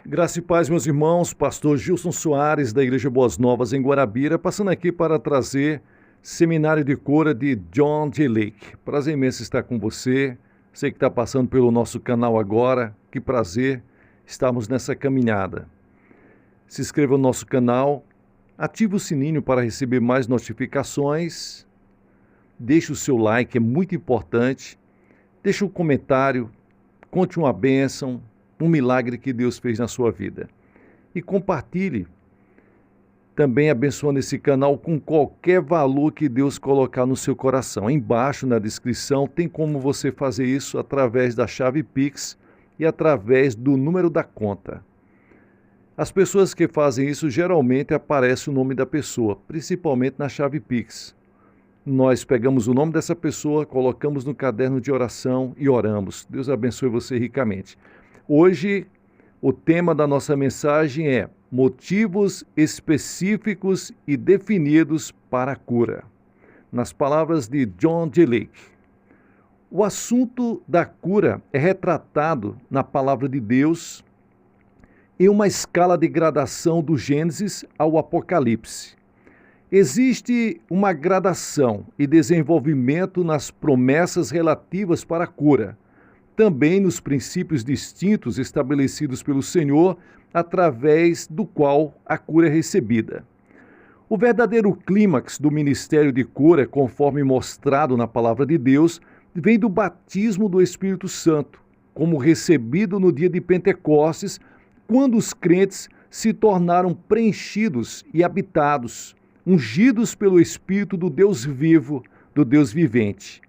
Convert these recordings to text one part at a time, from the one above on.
Graça e paz, meus irmãos, pastor Gilson Soares, da Igreja Boas Novas, em Guarabira, passando aqui para trazer Seminário de Cura de John G. Lake. Prazer imenso estar com você, você que está passando pelo nosso canal agora, que prazer estarmos nessa caminhada. Se inscreva no nosso canal, ative o sininho para receber mais notificações, deixe o seu like, é muito importante, deixe um comentário, conte uma bênção, um milagre que Deus fez na sua vida. E compartilhe, também abençoando esse canal com qualquer valor que Deus colocar no seu coração. Embaixo na descrição tem como você fazer isso através da chave Pix e através do número da conta. As pessoas que fazem isso, geralmente aparece o nome da pessoa, principalmente na chave Pix. Nós pegamos o nome dessa pessoa, colocamos no caderno de oração e oramos. Deus abençoe você ricamente. Hoje, o tema da nossa mensagem é motivos específicos e definidos para a cura. Nas palavras de John G. Lake. O assunto da cura é retratado na palavra de Deus em uma escala de gradação do Gênesis ao Apocalipse. Existe uma gradação e desenvolvimento nas promessas relativas para a cura, também nos princípios distintos estabelecidos pelo Senhor, através do qual a cura é recebida. O verdadeiro clímax do ministério de cura, conforme mostrado na palavra de Deus, vem do batismo do Espírito Santo, como recebido no dia de Pentecostes, quando os crentes se tornaram preenchidos e habitados, ungidos pelo Espírito do Deus vivo, do Deus vivente.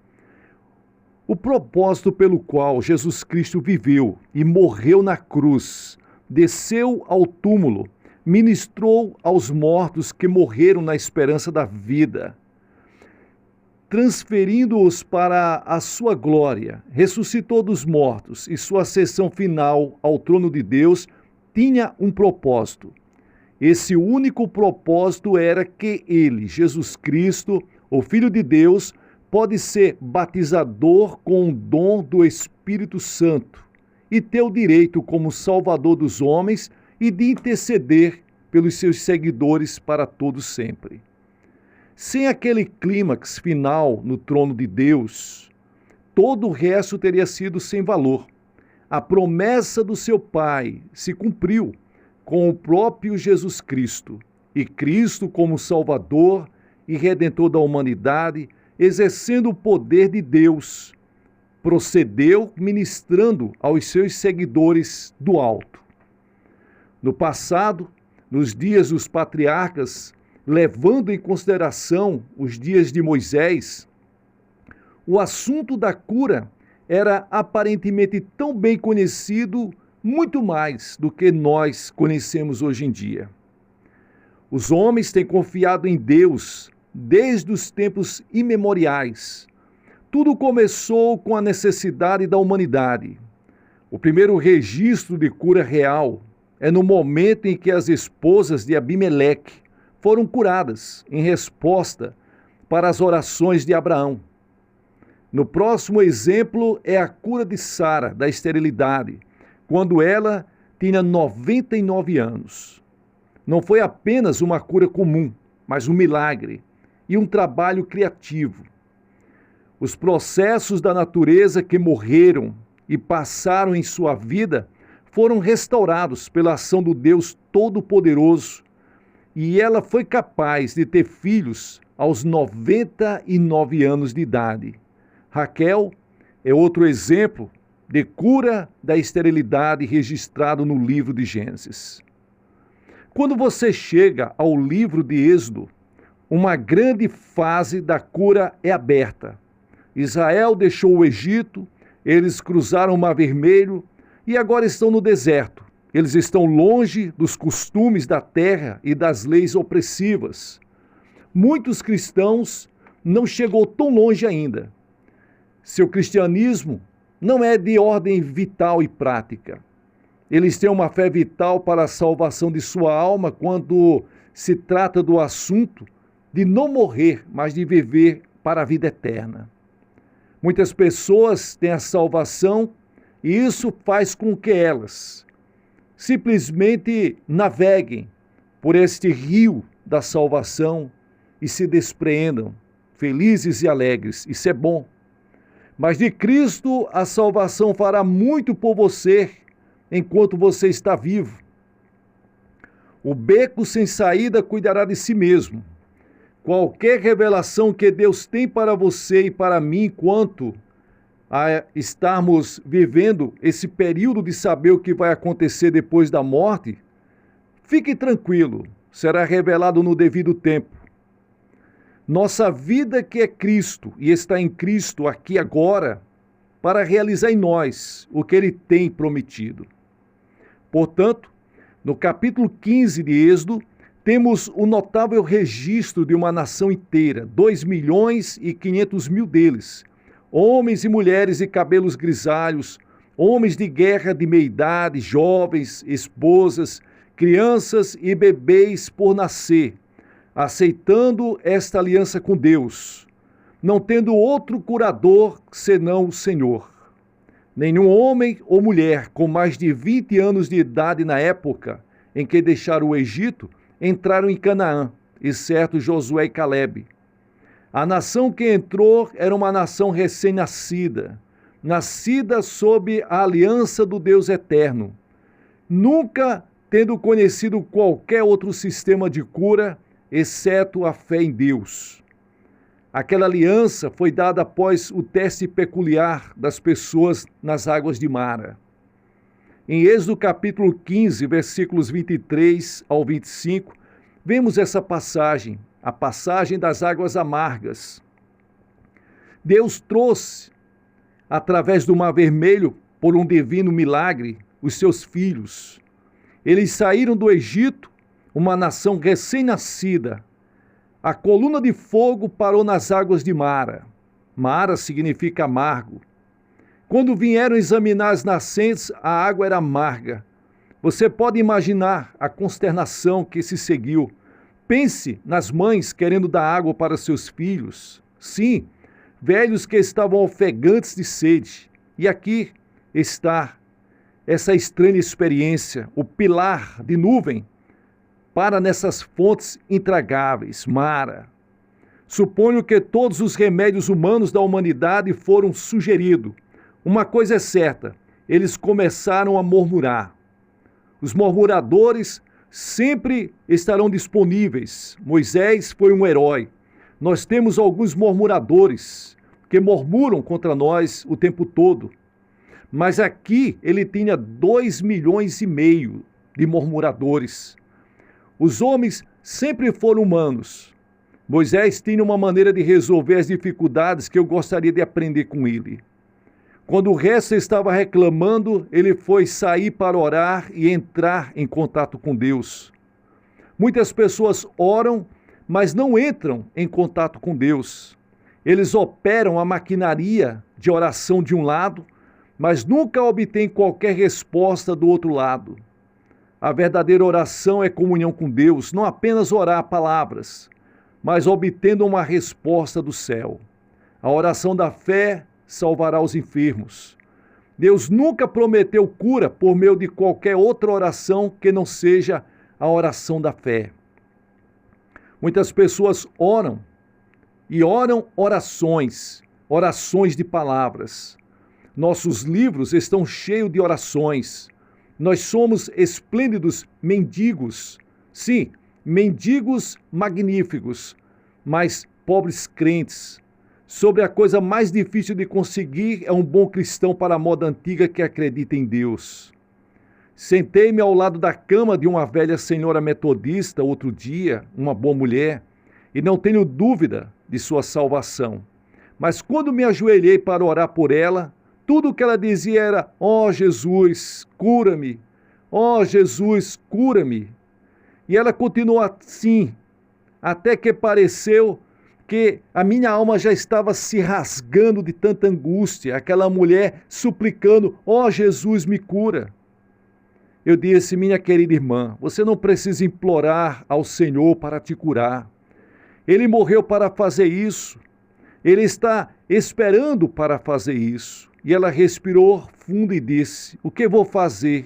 O propósito pelo qual Jesus Cristo viveu e morreu na cruz, desceu ao túmulo, ministrou aos mortos que morreram na esperança da vida, transferindo-os para a sua glória, ressuscitou dos mortos e sua ascensão final ao trono de Deus tinha um propósito. Esse único propósito era que ele, Jesus Cristo, o Filho de Deus, pode ser batizador com o dom do Espírito Santo e ter o direito como Salvador dos homens e de interceder pelos seus seguidores para todo sempre. Sem aquele clímax final no trono de Deus, todo o resto teria sido sem valor. A promessa do seu Pai se cumpriu com o próprio Jesus Cristo, e Cristo como Salvador e Redentor da humanidade, exercendo o poder de Deus, procedeu ministrando aos seus seguidores do alto. No passado, nos dias dos patriarcas, levando em consideração os dias de Moisés, o assunto da cura era aparentemente tão bem conhecido, muito mais do que nós conhecemos hoje em dia. Os homens têm confiado em Deus desde os tempos imemoriais. Tudo começou com a necessidade da humanidade. O primeiro registro de cura real é no momento em que as esposas de Abimeleque foram curadas em resposta para as orações de Abraão. No próximo exemplo é a cura de Sara da esterilidade, quando ela tinha 99 anos. Não foi apenas uma cura comum, mas um milagre e um trabalho criativo. Os processos da natureza que morreram e passaram em sua vida foram restaurados pela ação do Deus Todo-Poderoso, e ela foi capaz de ter filhos aos 99 anos de idade. Raquel é outro exemplo de cura da esterilidade registrado no livro de Gênesis. Quando você chega ao livro de Êxodo, uma grande fase da cura é aberta. Israel deixou o Egito, eles cruzaram o Mar Vermelho e agora estão no deserto. Eles estão longe dos costumes da terra e das leis opressivas. Muitos cristãos não chegou tão longe ainda. Seu cristianismo não é de ordem vital e prática. Eles têm uma fé vital para a salvação de sua alma quando se trata do assunto de não morrer, mas de viver para a vida eterna. Muitas pessoas têm a salvação e isso faz com que elas Simplesmente naveguem por este rio da salvação e se despreendam, felizes e alegres. Isso é bom. Mas de Cristo a salvação fará muito por você enquanto você está vivo. O beco sem saída cuidará de si mesmo. Qualquer revelação que Deus tem para você e para mim enquanto estarmos vivendo esse período de saber o que vai acontecer depois da morte, fique tranquilo, será revelado no devido tempo. Nossa vida que é Cristo e está em Cristo aqui agora, para realizar em nós o que Ele tem prometido. Portanto, no capítulo 15 de Êxodo, temos o notável registro de uma nação inteira, 2.500.000 deles, homens e mulheres de cabelos grisalhos, homens de guerra de meia-idade, jovens, esposas, crianças e bebês por nascer, aceitando esta aliança com Deus, não tendo outro curador senão o Senhor. Nenhum homem ou mulher com mais de 20 anos de idade na época em que deixaram o Egito entraram em Canaã, exceto Josué e Calebe. A nação que entrou era uma nação recém-nascida, nascida sob a aliança do Deus eterno, nunca tendo conhecido qualquer outro sistema de cura, exceto a fé em Deus. Aquela aliança foi dada após o teste peculiar das pessoas nas águas de Mara. Em Êxodo capítulo 15, versículos 23 ao 25, vemos essa passagem, a passagem das águas amargas. Deus trouxe, através do Mar Vermelho, por um divino milagre, os seus filhos. Eles saíram do Egito, uma nação recém-nascida. A coluna de fogo parou nas águas de Mara. Mara significa amargo. Quando vieram examinar as nascentes, a água era amarga. Você pode imaginar a consternação que se seguiu. Pense nas mães querendo dar água para seus filhos. Sim, velhos que estavam ofegantes de sede. E aqui está essa estranha experiência, o pilar de nuvem para nessas fontes intragáveis, Mara. Suponho que todos os remédios humanos da humanidade foram sugeridos. Uma coisa é certa, eles começaram a murmurar. Os murmuradores sempre estarão disponíveis. Moisés foi um herói. Nós temos alguns murmuradores que murmuram contra nós o tempo todo. Mas aqui ele tinha 2,5 milhões de murmuradores. Os homens sempre foram humanos. Moisés tinha uma maneira de resolver as dificuldades que eu gostaria de aprender com ele. Quando o resto estava reclamando, ele foi sair para orar e entrar em contato com Deus. Muitas pessoas oram, mas não entram em contato com Deus. Eles operam a maquinaria de oração de um lado, mas nunca obtêm qualquer resposta do outro lado. A verdadeira oração é comunhão com Deus, não apenas orar palavras, mas obtendo uma resposta do céu. A oração da fé salvará os enfermos. Deus nunca prometeu cura por meio de qualquer outra oração que não seja a oração da fé. Muitas pessoas oram e oram orações de palavras. Nossos livros estão cheios de orações. Nós somos esplêndidos mendigos. Sim, mendigos magníficos, mas pobres crentes. Sobre a coisa mais difícil de conseguir é um bom cristão para a moda antiga que acredita em Deus. Sentei-me ao lado da cama de uma velha senhora metodista outro dia, uma boa mulher, e não tenho dúvida de sua salvação. Mas quando me ajoelhei para orar por ela, tudo o que ela dizia era: "Ó Jesus, cura-me! Ó Jesus, cura-me!" E ela continuou assim, até que pareceu que a minha alma já estava se rasgando de tanta angústia, aquela mulher suplicando: "Ó Jesus, me cura!" Eu disse: "Minha querida irmã, você não precisa implorar ao Senhor para te curar. Ele morreu para fazer isso. Ele está esperando para fazer isso." E ela respirou fundo e disse: "O que vou fazer?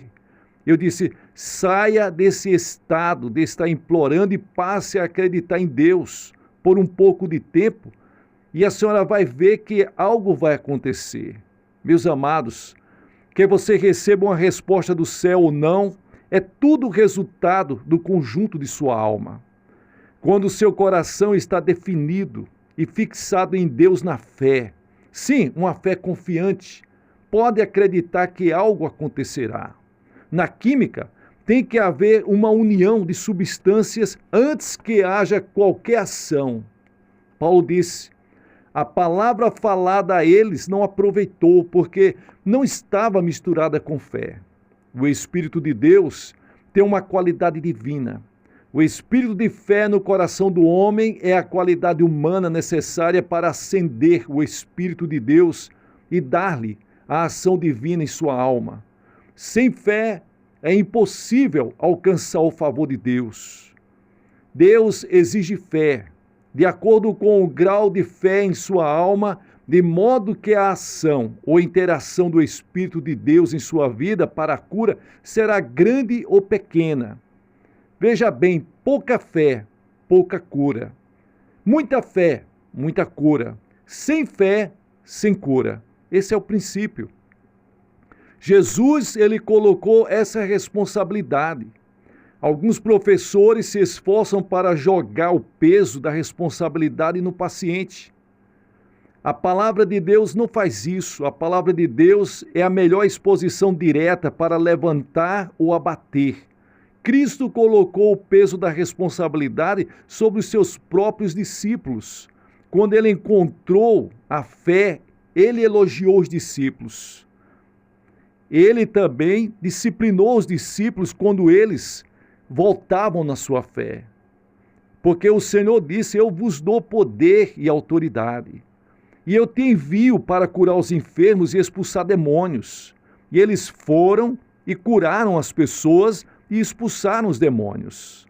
Eu disse, saia desse estado de estar implorando e passe a acreditar em Deus por um pouco de tempo e a senhora vai ver que algo vai acontecer. Meus amados, que você receba uma resposta do céu ou não, é tudo resultado do conjunto de sua alma. Quando o seu coração está definido e fixado em Deus na fé, sim, uma fé confiante, pode acreditar que algo acontecerá. Na química, tem que haver uma união de substâncias antes que haja qualquer ação. Paulo disse, a palavra falada a eles não aproveitou, porque não estava misturada com fé. O Espírito de Deus tem uma qualidade divina. O espírito de fé no coração do homem é a qualidade humana necessária para acender o Espírito de Deus e dar-lhe a ação divina em sua alma. Sem fé é impossível alcançar o favor de Deus. Deus exige fé, de acordo com o grau de fé em sua alma, de modo que a ação ou interação do Espírito de Deus em sua vida para a cura será grande ou pequena. Veja bem, pouca fé, pouca cura. Muita fé, muita cura. Sem fé, sem cura. Esse é o princípio. Jesus, ele colocou essa responsabilidade. Alguns professores se esforçam para jogar o peso da responsabilidade no paciente. A palavra de Deus não faz isso. A palavra de Deus é a melhor exposição direta para levantar ou abater. Cristo colocou o peso da responsabilidade sobre os seus próprios discípulos. Quando ele encontrou a fé, ele elogiou os discípulos. Ele também disciplinou os discípulos quando eles voltavam na sua fé. Porque o Senhor disse, eu vos dou poder e autoridade. E eu te envio para curar os enfermos e expulsar demônios. E eles foram e curaram as pessoas e expulsaram os demônios.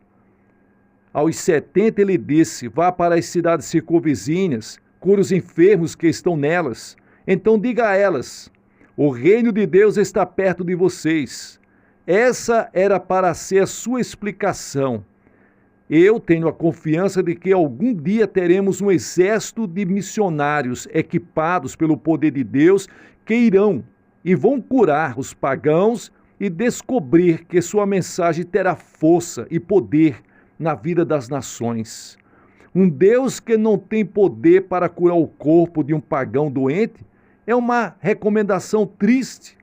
Aos 70 ele disse, vá para as cidades circunvizinhas, cure os enfermos que estão nelas. Então diga a elas, o reino de Deus está perto de vocês. Essa era para ser a sua explicação. Eu tenho a confiança de que algum dia teremos um exército de missionários equipados pelo poder de Deus que irão e vão curar os pagãos e descobrir que sua mensagem terá força e poder na vida das nações. Um Deus que não tem poder para curar o corpo de um pagão doente é uma recomendação triste.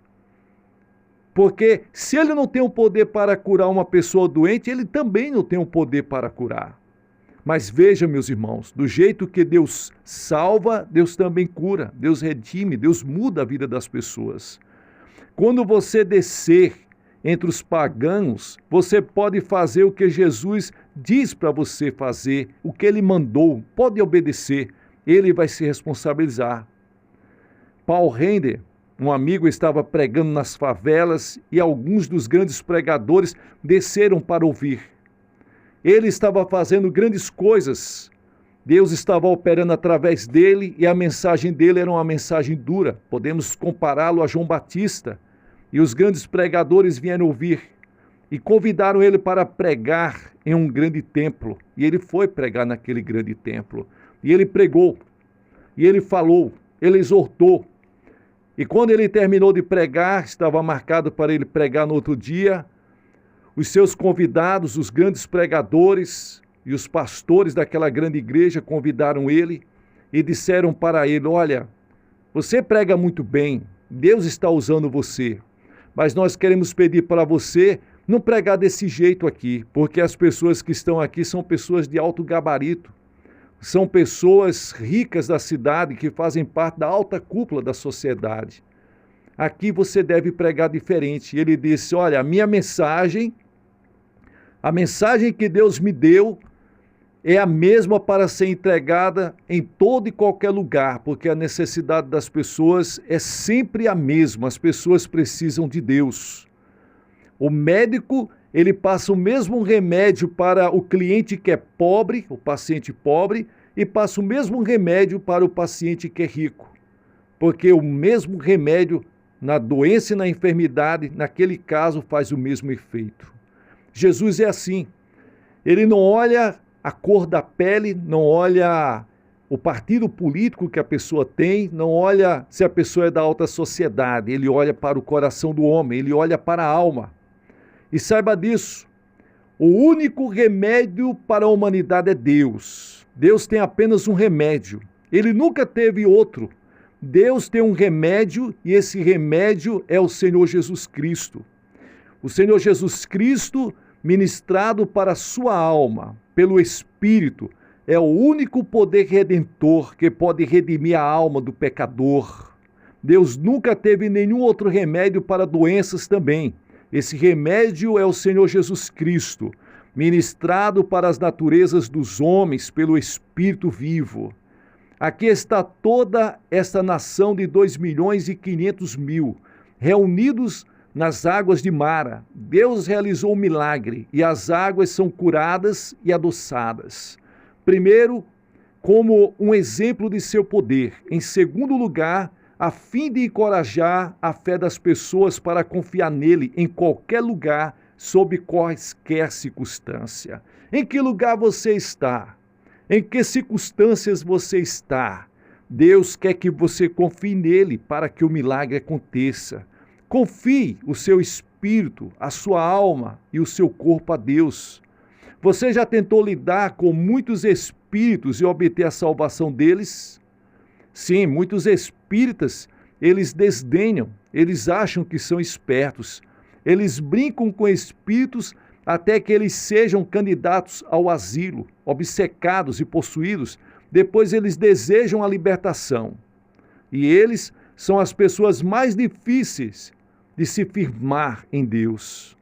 Porque se ele não tem o poder para curar uma pessoa doente, ele também não tem o poder para curar. Mas veja, meus irmãos, do jeito que Deus salva, Deus também cura, Deus redime, Deus muda a vida das pessoas. Quando você descer entre os pagãos, você pode fazer o que Jesus diz para você fazer, o que ele mandou, pode obedecer, ele vai se responsabilizar. Paul Render, um amigo, estava pregando nas favelas e alguns dos grandes pregadores desceram para ouvir. Ele estava fazendo grandes coisas. Deus estava operando através dele e a mensagem dele era uma mensagem dura. Podemos compará-lo a João Batista. E os grandes pregadores vieram ouvir e convidaram ele para pregar em um grande templo. E ele foi pregar naquele grande templo. E ele pregou, e ele falou, ele exortou. E quando ele terminou de pregar, estava marcado para ele pregar no outro dia, os seus convidados, os grandes pregadores e os pastores daquela grande igreja convidaram ele e disseram para ele, olha, você prega muito bem, Deus está usando você, mas nós queremos pedir para você não pregar desse jeito aqui, porque as pessoas que estão aqui são pessoas de alto gabarito, são pessoas ricas da cidade que fazem parte da alta cúpula da sociedade. Aqui você deve pregar diferente. Ele disse, olha, a mensagem que Deus me deu é a mesma para ser entregada em todo e qualquer lugar, porque a necessidade das pessoas é sempre a mesma. As pessoas precisam de Deus. O médico, ele passa o mesmo remédio para o cliente que é pobre, o paciente pobre, e passa o mesmo remédio para o paciente que é rico. Porque o mesmo remédio na doença e na enfermidade, naquele caso faz o mesmo efeito. Jesus é assim. Ele não olha a cor da pele, não olha o partido político que a pessoa tem, não olha se a pessoa é da alta sociedade, ele olha para o coração do homem, ele olha para a alma. E saiba disso, o único remédio para a humanidade é Deus. Deus tem apenas um remédio, ele nunca teve outro. Deus tem um remédio e esse remédio é o Senhor Jesus Cristo. O Senhor Jesus Cristo, ministrado para a sua alma, pelo Espírito, é o único poder redentor que pode redimir a alma do pecador. Deus nunca teve nenhum outro remédio para doenças também. Esse remédio é o Senhor Jesus Cristo, ministrado para as naturezas dos homens pelo Espírito vivo. Aqui está toda esta nação de 2.500.000, reunidos nas águas de Mara. Deus realizou um milagre e as águas são curadas e adoçadas. Primeiro, como um exemplo de seu poder. Em segundo lugar, a fim de encorajar a fé das pessoas para confiar nele em qualquer lugar, sob quaisquer circunstância. Em que lugar você está? Em que circunstâncias você está? Deus quer que você confie nele para que o milagre aconteça. Confie o seu espírito, a sua alma e o seu corpo a Deus. Você já tentou lidar com muitos espíritos e obter a salvação deles? Sim, muitos espíritas, eles desdenham, eles acham que são espertos. Eles brincam com espíritos até que eles sejam candidatos ao asilo, obcecados e possuídos. Depois eles desejam a libertação. E eles são as pessoas mais difíceis de se firmar em Deus,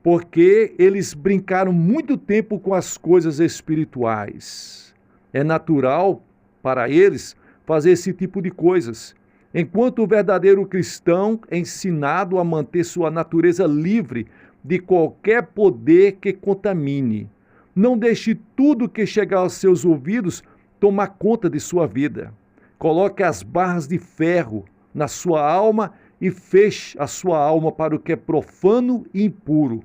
porque eles brincaram muito tempo com as coisas espirituais. É natural para eles fazer esse tipo de coisas, enquanto o verdadeiro cristão é ensinado a manter sua natureza livre de qualquer poder que contamine. Não deixe tudo que chegar aos seus ouvidos tomar conta de sua vida. Coloque as barras de ferro na sua alma e feche a sua alma para o que é profano e impuro.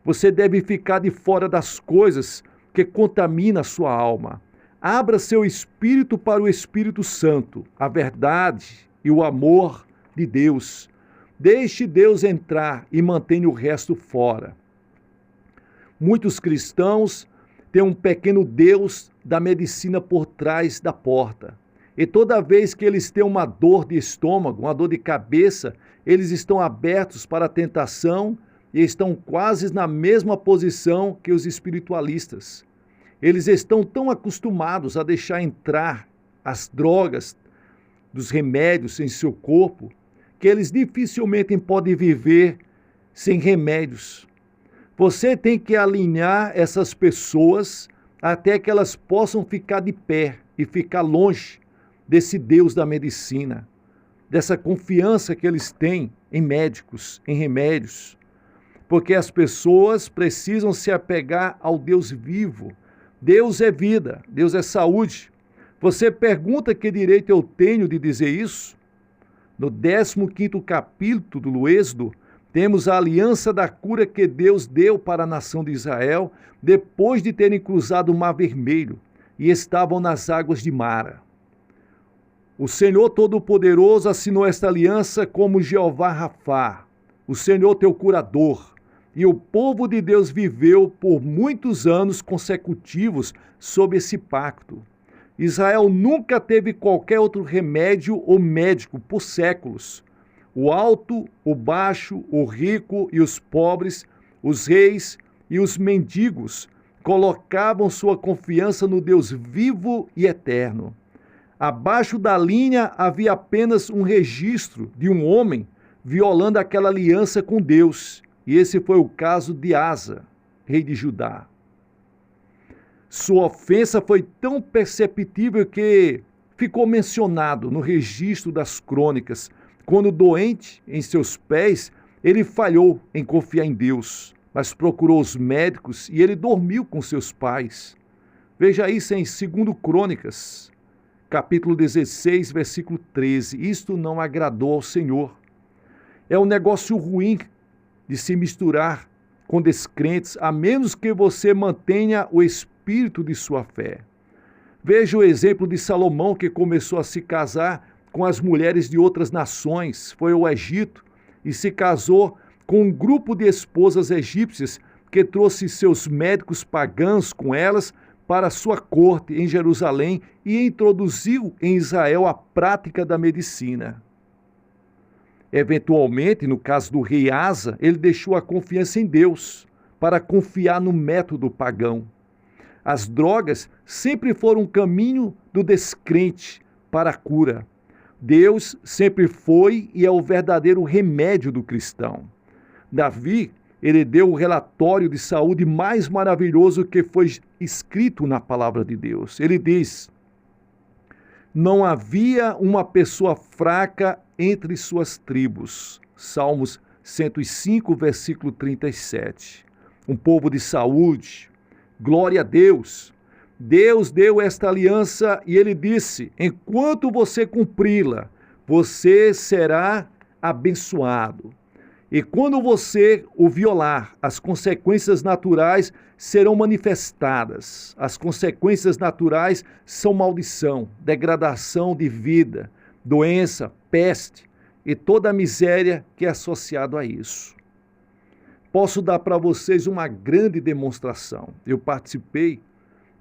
Você deve ficar de fora das coisas que contaminam a sua alma. Abra seu espírito para o Espírito Santo, a verdade e o amor de Deus. Deixe Deus entrar e mantenha o resto fora. Muitos cristãos têm um pequeno Deus da medicina por trás da porta. E toda vez que eles têm uma dor de estômago, uma dor de cabeça, eles estão abertos para a tentação e estão quase na mesma posição que os espiritualistas. Eles estão tão acostumados a deixar entrar as drogas dos remédios em seu corpo, que eles dificilmente podem viver sem remédios. Você tem que alinhar essas pessoas até que elas possam ficar de pé e ficar longe desse Deus da medicina, dessa confiança que eles têm em médicos, em remédios. Porque as pessoas precisam se apegar ao Deus vivo. Deus é vida, Deus é saúde. Você pergunta que direito eu tenho de dizer isso? No 15º capítulo do Êxodo, temos a aliança da cura que Deus deu para a nação de Israel depois de terem cruzado o Mar Vermelho e estavam nas águas de Mara. O Senhor Todo-Poderoso assinou esta aliança como Jeová Rafá, o Senhor teu curador. E o povo de Deus viveu por muitos anos consecutivos sob esse pacto. Israel nunca teve qualquer outro remédio ou médico por séculos. O alto, o baixo, o rico e os pobres, os reis e os mendigos colocavam sua confiança no Deus vivo e eterno. Abaixo da linha havia apenas um registro de um homem violando aquela aliança com Deus. E esse foi o caso de Asa, rei de Judá. Sua ofensa foi tão perceptível que ficou mencionado no registro das crônicas. Quando doente em seus pés, ele falhou em confiar em Deus, mas procurou os médicos e ele dormiu com seus pais. Veja isso em 2 Crônicas, capítulo 16, versículo 13. Isto não agradou ao Senhor. É um negócio ruim de se misturar com descrentes, a menos que você mantenha o espírito de sua fé. Veja o exemplo de Salomão, que começou a se casar com as mulheres de outras nações, foi ao Egito e se casou com um grupo de esposas egípcias que trouxe seus médicos pagãos com elas para sua corte em Jerusalém e introduziu em Israel a prática da medicina. Eventualmente, no caso do rei Asa, ele deixou a confiança em Deus para confiar no método pagão. As drogas sempre foram um caminho do descrente para a cura. Deus sempre foi e é o verdadeiro remédio do cristão. Davi, ele deu o relatório de saúde mais maravilhoso que foi escrito na palavra de Deus. Ele diz: não havia uma pessoa fraca entre suas tribos. Salmos 105, versículo 37. Um povo de saúde. Glória a Deus. Deus deu esta aliança e ele disse: enquanto você cumpri-la, você será abençoado. E quando você o violar, as consequências naturais serão manifestadas. As consequências naturais são maldição, degradação de vida, doença, peste e toda a miséria que é associada a isso. Posso dar para vocês uma grande demonstração. Eu participei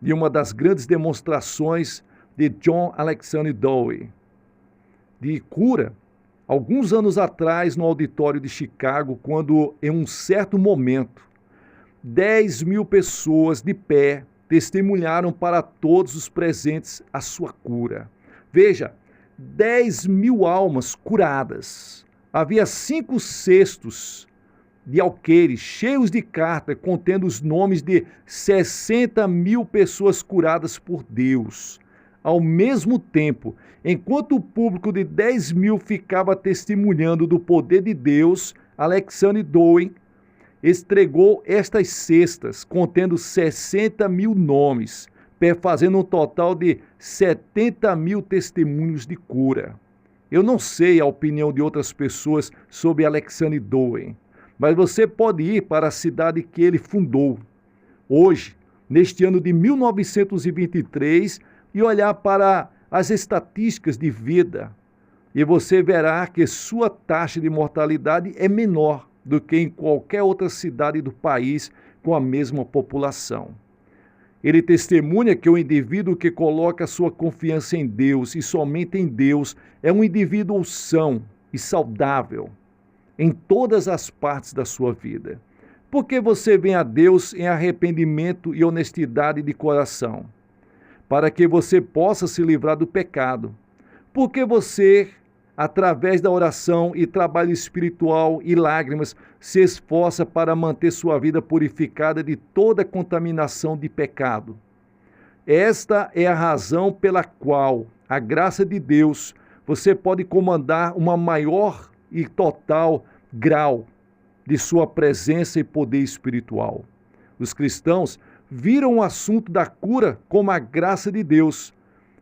de uma das grandes demonstrações de John Alexander Dowie, de cura, alguns anos atrás no auditório de Chicago, quando em um certo momento, 10.000 pessoas de pé testemunharam para todos os presentes a sua cura. Veja, 10.000 almas curadas. Havia 5 cestos de alqueires cheios de cartas contendo os nomes de 60.000 pessoas curadas por Deus. Ao mesmo tempo, enquanto o público de 10.000 ficava testemunhando do poder de Deus, Alexander Dowie entregou estas cestas contendo 60.000 nomes, fazendo um total de 70.000 testemunhos de cura. Eu não sei a opinião de outras pessoas sobre Alexander Dowie, mas você pode ir para a cidade que ele fundou, hoje, neste ano de 1923, e olhar para as estatísticas de vida, e você verá que sua taxa de mortalidade é menor do que em qualquer outra cidade do país com a mesma população. Ele testemunha que o indivíduo que coloca sua confiança em Deus e somente em Deus é um indivíduo são e saudável em todas as partes da sua vida. Porque você vem a Deus em arrependimento e honestidade de coração, para que você possa se livrar do pecado. Porque você, através da oração e trabalho espiritual e lágrimas, se esforça para manter sua vida purificada de toda contaminação de pecado. Esta é a razão pela qual, a graça de Deus, você pode comandar uma maior e total grau de sua presença e poder espiritual. Os cristãos viram o assunto da cura como a graça de Deus,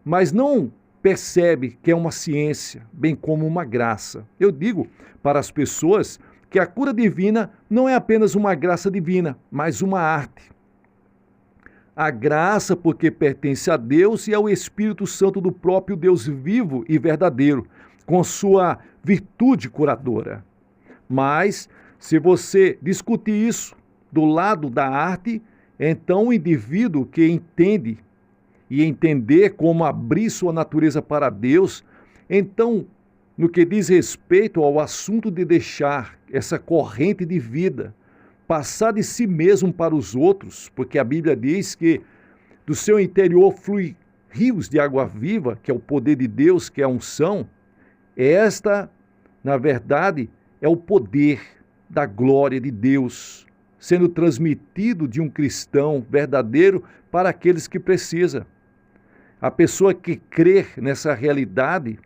mas não percebe que é uma ciência, bem como uma graça. Eu digo para as pessoas que a cura divina não é apenas uma graça divina, mas uma arte. A graça porque pertence a Deus e ao Espírito Santo do próprio Deus vivo e verdadeiro, com sua virtude curadora. Mas, se você discutir isso do lado da arte, então o indivíduo que entende e entender como abrir sua natureza para Deus, então, no que diz respeito ao assunto de deixar essa corrente de vida passar de si mesmo para os outros, porque a Bíblia diz que do seu interior flui rios de água viva, que é o poder de Deus, que é a unção. Esta, na verdade, é o poder da glória de Deus sendo transmitido de um cristão verdadeiro para aqueles que precisam. A pessoa que crê nessa realidade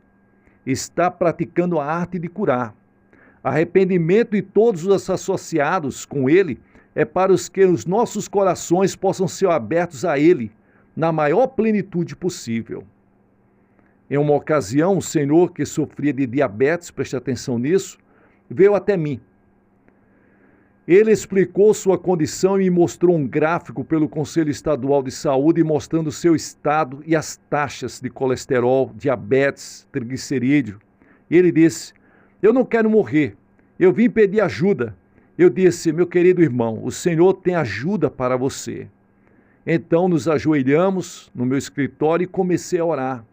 está praticando a arte de curar. Arrependimento e todos os associados com ele é para os que os nossos corações possam ser abertos a ele na maior plenitude possível. Em uma ocasião, um senhor que sofria de diabetes, preste atenção nisso, veio até mim. Ele explicou sua condição e me mostrou um gráfico pelo Conselho Estadual de Saúde mostrando seu estado e as taxas de colesterol, diabetes, triglicerídeo. E ele disse: eu não quero morrer, eu vim pedir ajuda. Eu disse: meu querido irmão, o Senhor tem ajuda para você. Então nos ajoelhamos no meu escritório e comecei a orar.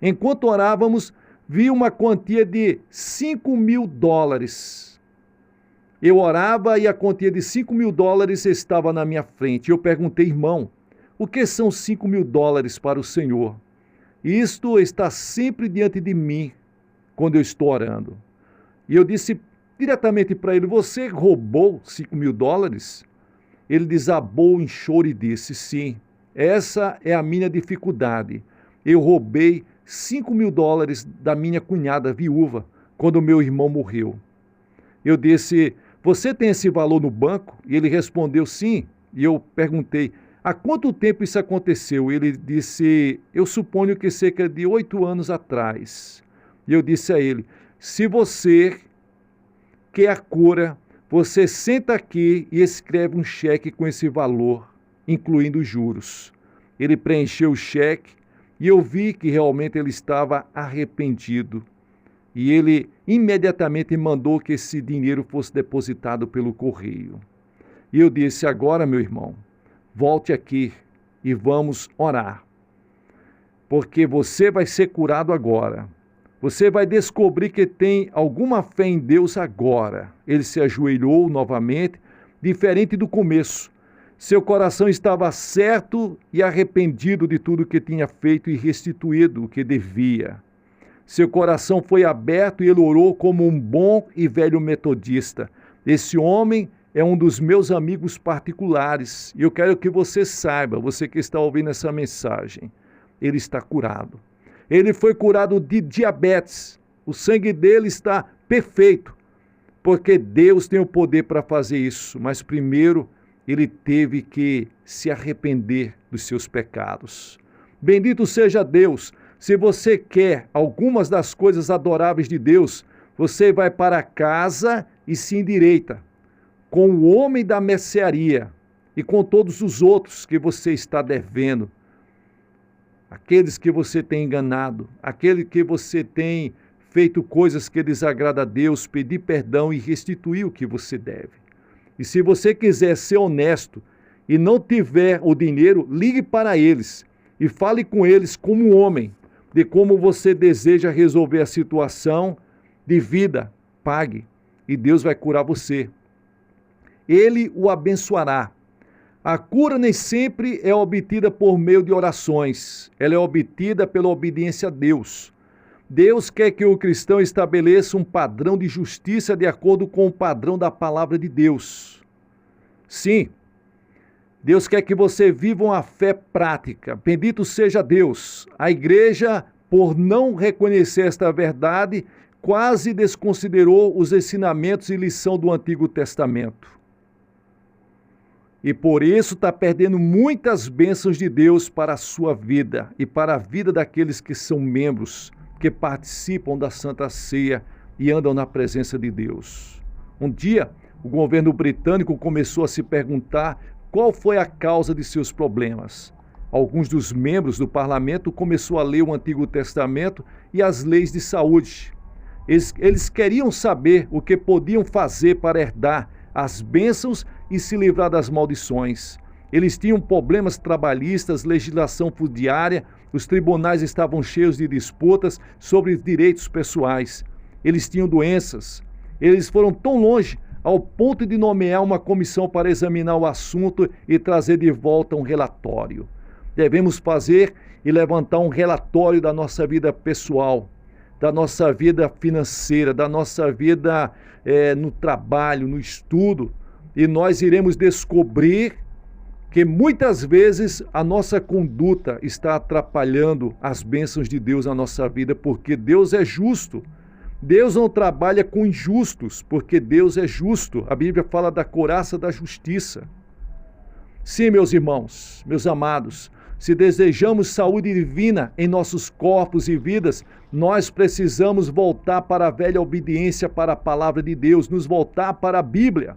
Enquanto orávamos, vi uma quantia de $5.000. Eu orava e a quantia de $5.000 estava na minha frente. Eu perguntei: irmão, o que são $5.000 para o Senhor? Isto está sempre diante de mim quando eu estou orando. E eu disse diretamente para ele: você roubou $5.000? Ele desabou em choro e disse: sim, essa é a minha dificuldade. Eu roubei $5.000 da minha cunhada viúva quando meu irmão morreu. Eu disse: você tem esse valor no banco? E ele respondeu: sim. E eu perguntei: há quanto tempo isso aconteceu? Ele disse: eu suponho que cerca de 8 anos atrás. E eu disse a ele: se você quer a cura, você senta aqui e escreve um cheque com esse valor, incluindo os juros. Ele preencheu o cheque e eu vi que realmente ele estava arrependido. E ele imediatamente mandou que esse dinheiro fosse depositado pelo correio. E eu disse: agora, meu irmão, volte aqui e vamos orar. Porque você vai ser curado agora. Você vai descobrir que tem alguma fé em Deus agora. Ele se ajoelhou novamente, diferente do começo. Seu coração estava certo e arrependido de tudo que tinha feito e restituído o que devia. Seu coração foi aberto e ele orou como um bom e velho metodista. Esse homem é um dos meus amigos particulares e eu quero que você saiba, você que está ouvindo essa mensagem, ele está curado. Ele foi curado de diabetes. O sangue dele está perfeito, porque Deus tem o poder para fazer isso. Mas primeiro, ele teve que se arrepender dos seus pecados. Bendito seja Deus. Se você quer algumas das coisas adoráveis de Deus, você vai para casa e se endireita com o homem da mercearia e com todos os outros que você está devendo. Aqueles que você tem enganado, aquele que você tem feito coisas que desagradam a Deus, pedir perdão e restituir o que você deve. E se você quiser ser honesto e não tiver o dinheiro, ligue para eles e fale com eles como um homem, de como você deseja resolver a situação de vida. Pague e Deus vai curar você. Ele o abençoará. A cura nem sempre é obtida por meio de orações, ela é obtida pela obediência a Deus. Deus quer que o cristão estabeleça um padrão de justiça de acordo com o padrão da palavra de Deus. Sim, Deus quer que você viva uma fé prática. Bendito seja Deus. A igreja, por não reconhecer esta verdade, quase desconsiderou os ensinamentos e lição do Antigo Testamento. E por isso está perdendo muitas bênçãos de Deus para a sua vida e para a vida daqueles que são membros, que participam da Santa Ceia e andam na presença de Deus. Um dia, o governo britânico começou a se perguntar qual foi a causa de seus problemas. Alguns dos membros do parlamento começaram a ler o Antigo Testamento e as leis de saúde. Eles queriam saber o que podiam fazer para herdar as bênçãos e se livrar das maldições. Eles tinham problemas trabalhistas, legislação fundiária, os tribunais estavam cheios de disputas sobre direitos pessoais. Eles tinham doenças. Eles foram tão longe ao ponto de nomear uma comissão para examinar o assunto e trazer de volta um relatório. Devemos fazer e levantar um relatório da nossa vida pessoal, da nossa vida financeira, da nossa vida no trabalho, no estudo, e nós iremos descobrir que muitas vezes a nossa conduta está atrapalhando as bênçãos de Deus na nossa vida, porque Deus é justo. Deus não trabalha com injustos, porque Deus é justo. A Bíblia fala da couraça da justiça. Sim, meus irmãos, meus amados, Se desejamos saúde divina em nossos corpos e vidas, nós precisamos voltar para a velha obediência para a palavra de Deus, nos voltar para a Bíblia.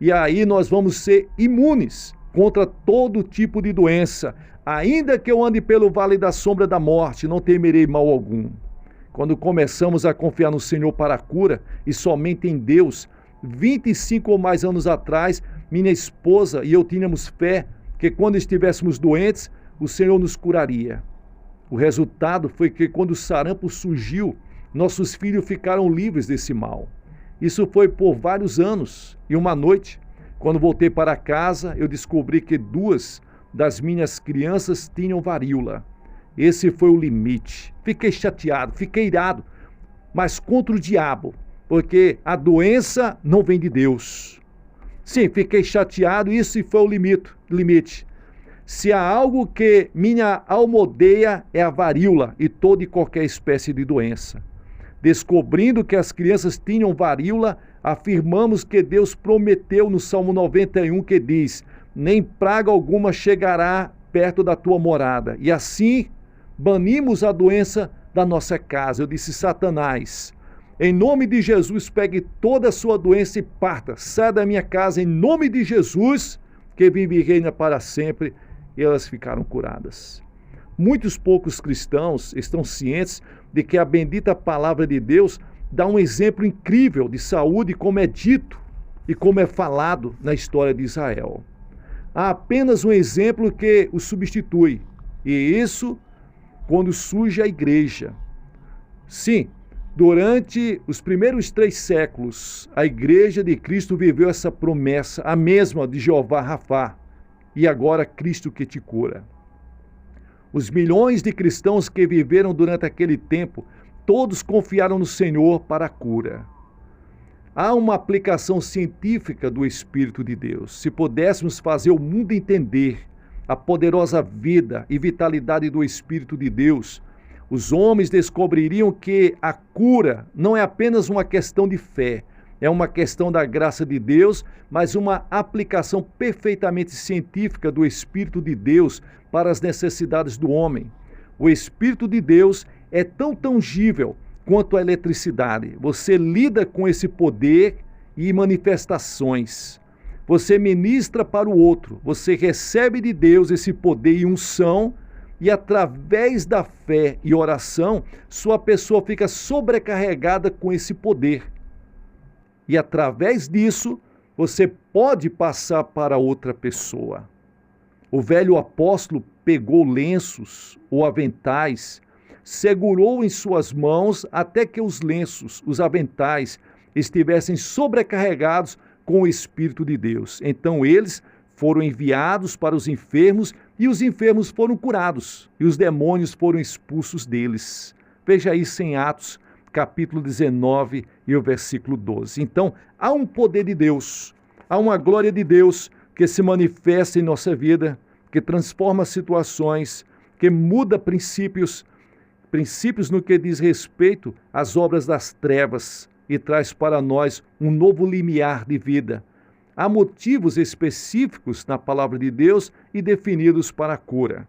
E aí nós vamos ser imunes contra todo tipo de doença. Ainda que eu ande pelo vale da sombra da morte, não temerei mal algum. Quando começamos a confiar no Senhor para a cura e somente em Deus, 25 ou mais anos atrás, minha esposa e eu tínhamos fé que quando estivéssemos doentes, o Senhor nos curaria. O resultado foi que quando o sarampo surgiu, nossos filhos ficaram livres desse mal. Isso foi por vários anos. E uma noite, quando voltei para casa, eu descobri que 2 das minhas crianças tinham varíola. Esse foi o limite. Fiquei chateado, fiquei irado, mas contra o diabo, porque a doença não vem de Deus. Sim, fiquei chateado, isso foi o limite. Se há algo que minha alma odeia é a varíola e toda e qualquer espécie de doença. Descobrindo que as crianças tinham varíola, afirmamos que Deus prometeu no Salmo 91 que diz: nem praga alguma chegará perto da tua morada. E assim, banimos a doença da nossa casa. Eu disse: Satanás, em nome de Jesus, pegue toda a sua doença e parta. Saia da minha casa em nome de Jesus, que vive e reina para sempre. E elas ficaram curadas. Muitos poucos cristãos estão cientes de que a bendita palavra de Deus dá um exemplo incrível de saúde, como é dito e como é falado na história de Israel. Há apenas um exemplo que o substitui, e isso quando surge a igreja. Sim, durante os primeiros 3 séculos, a igreja de Cristo viveu essa promessa, a mesma de Jeová Rafá, e agora Cristo que te cura. Os milhões de cristãos que viveram durante aquele tempo, todos confiaram no Senhor para a cura. Há uma aplicação científica do Espírito de Deus. Se pudéssemos fazer o mundo entender a poderosa vida e vitalidade do Espírito de Deus, os homens descobririam que a cura não é apenas uma questão de fé, é uma questão da graça de Deus, mas uma aplicação perfeitamente científica do Espírito de Deus para as necessidades do homem. O Espírito de Deus é tão tangível quanto a eletricidade. Você lida com esse poder e manifestações. Você ministra para o outro, você recebe de Deus esse poder e unção, e através da fé e oração, sua pessoa fica sobrecarregada com esse poder. E através disso, você pode passar para outra pessoa. O velho apóstolo pegou lenços ou aventais, segurou em suas mãos até que os lenços, os aventais, estivessem sobrecarregados com o Espírito de Deus. Então eles foram enviados para os enfermos e os enfermos foram curados e os demônios foram expulsos deles. Veja isso em Atos, capítulo 19 e o versículo 12. Então, há um poder de Deus, há uma glória de Deus que se manifesta em nossa vida, que transforma situações, que muda princípios no que diz respeito às obras das trevas e traz para nós um novo limiar de vida. Há motivos específicos na palavra de Deus e definidos para a cura.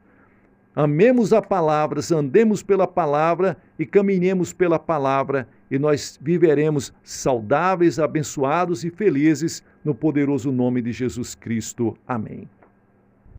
Amemos a palavra, andemos pela palavra e caminhemos pela palavra, e nós viveremos saudáveis, abençoados e felizes no poderoso nome de Jesus Cristo. Amém.